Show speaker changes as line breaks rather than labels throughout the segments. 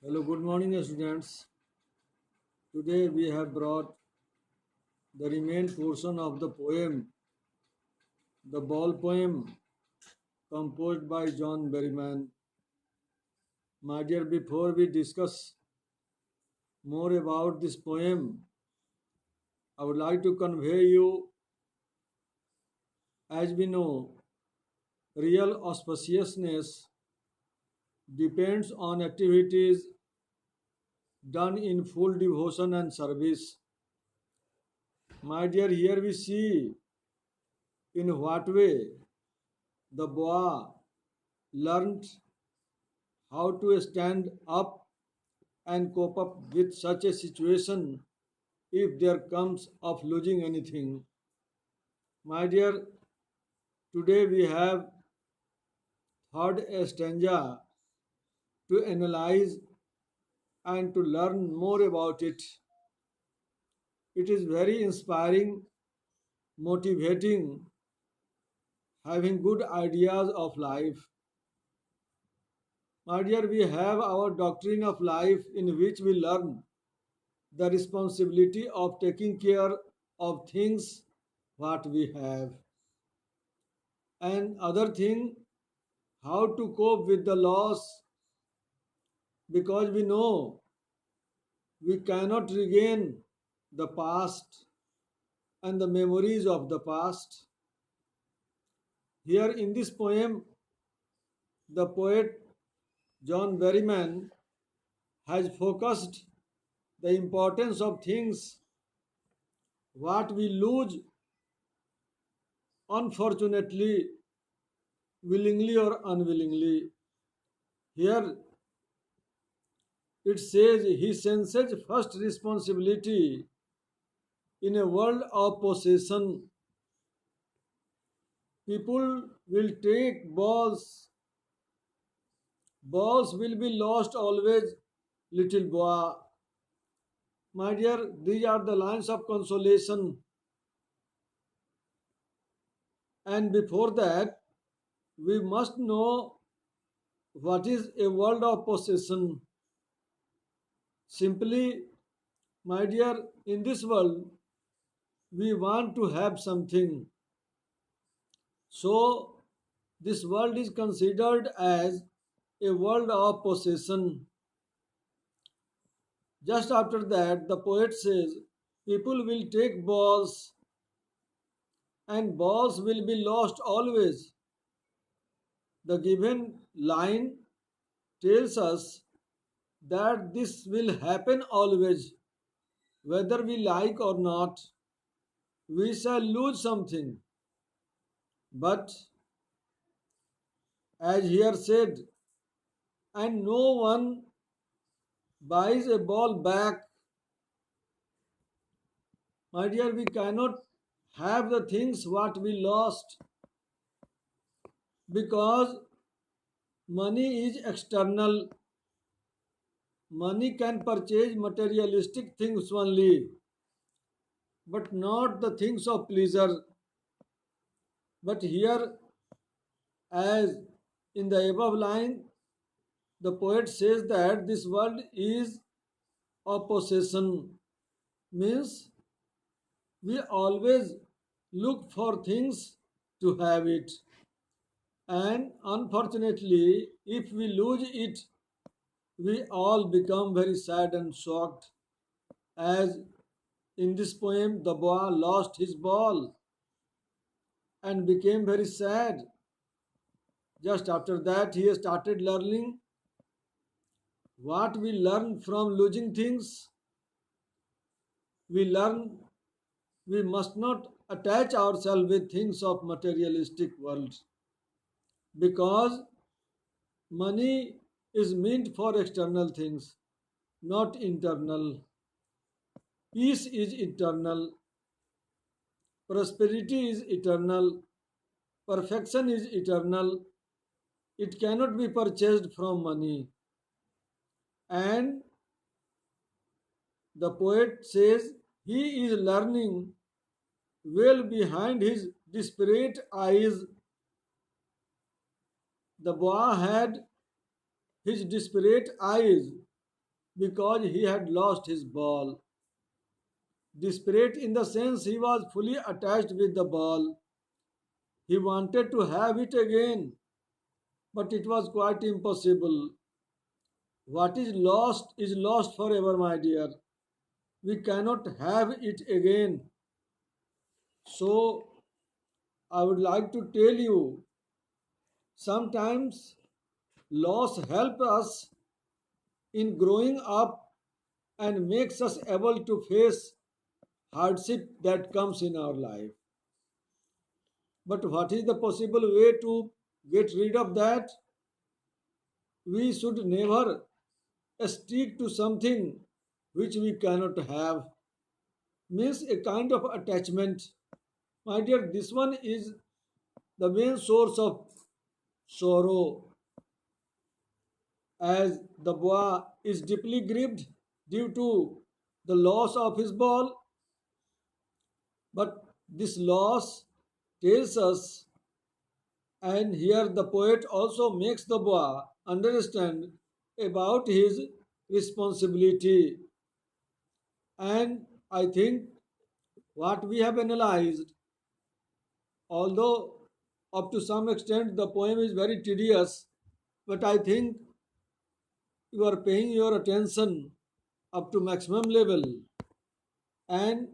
Hello, good morning, students. Today we have brought the remaining portion of the poem, the ball poem, composed by John Berryman. My dear, before we discuss more about this poem, I would like to convey you, as we know, real auspiciousness depends on activities done in full devotion and service. My dear, here we see in what way the boy learned how to stand up and cope up with such a situation if there comes of losing anything. My dear, today we have heard a stanza to analyze and to learn more about it. It is very inspiring, motivating, having good ideas of life. My dear, we have our doctrine of life in which we learn the responsibility of taking care of things what we have. And other thing, how to cope with the loss, because we know we cannot regain the past and the memories of the past. Here in this poem, the poet John Berryman has focused the importance of things what we lose unfortunately, willingly or unwillingly. Here it says he senses first responsibility in a world of possession. People will take balls. Balls will be lost always, little boy. My dear, these are the lines of consolation. And before that, we must know what is a world of possession. Simply, my dear, in this world, we want to have something. So, this world is considered as a world of possession. Just after that, the poet says, people will take balls and balls will be lost always. The given line tells us that this will happen always, whether we like or not. We shall lose something. But as here said, and no one buys a ball back. My dear, we cannot have the things what we lost because money is external. Money can purchase materialistic things only, but not the things of pleasure. But here, as in the above line, the poet says that this world is a possession, means we always look for things to have it. And unfortunately, if we lose it, we all become very sad and shocked. As in this poem, the boy lost his ball and became very sad. Just after that, he started learning what we learn from losing things. We learn we must not attach ourselves with things of materialistic world because money is meant for external things, not internal. Peace is eternal, prosperity is eternal, perfection is eternal. It cannot be purchased from money. And the poet says he is learning well behind his disparate eyes. The boy had his disparate eyes because he had lost his ball. Desperate in the sense he was fully attached with the ball. He wanted to have it again, but it was quite impossible. What is lost forever, my dear. We cannot have it again. So, I would like to tell you sometimes loss helps us in growing up and makes us able to face hardship that comes in our life. But what is the possible way to get rid of that? We should never stick to something which we cannot have. Means a kind of attachment. My dear, this one is the main source of sorrow, as the boy is deeply grieved due to the loss of his ball. But this loss tells us, and here the poet also makes the boy understand about his responsibility. And I think what we have analyzed, although up to some extent the poem is very tedious, but I think you are paying your attention up to maximum level. And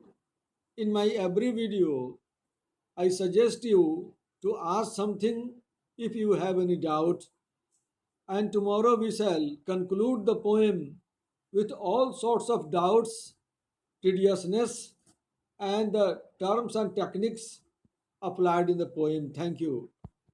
in my every video, I suggest you to ask something if you have any doubt. And tomorrow we shall conclude the poem with all sorts of doubts, tediousness, and the terms and techniques applied in the poem. Thank you.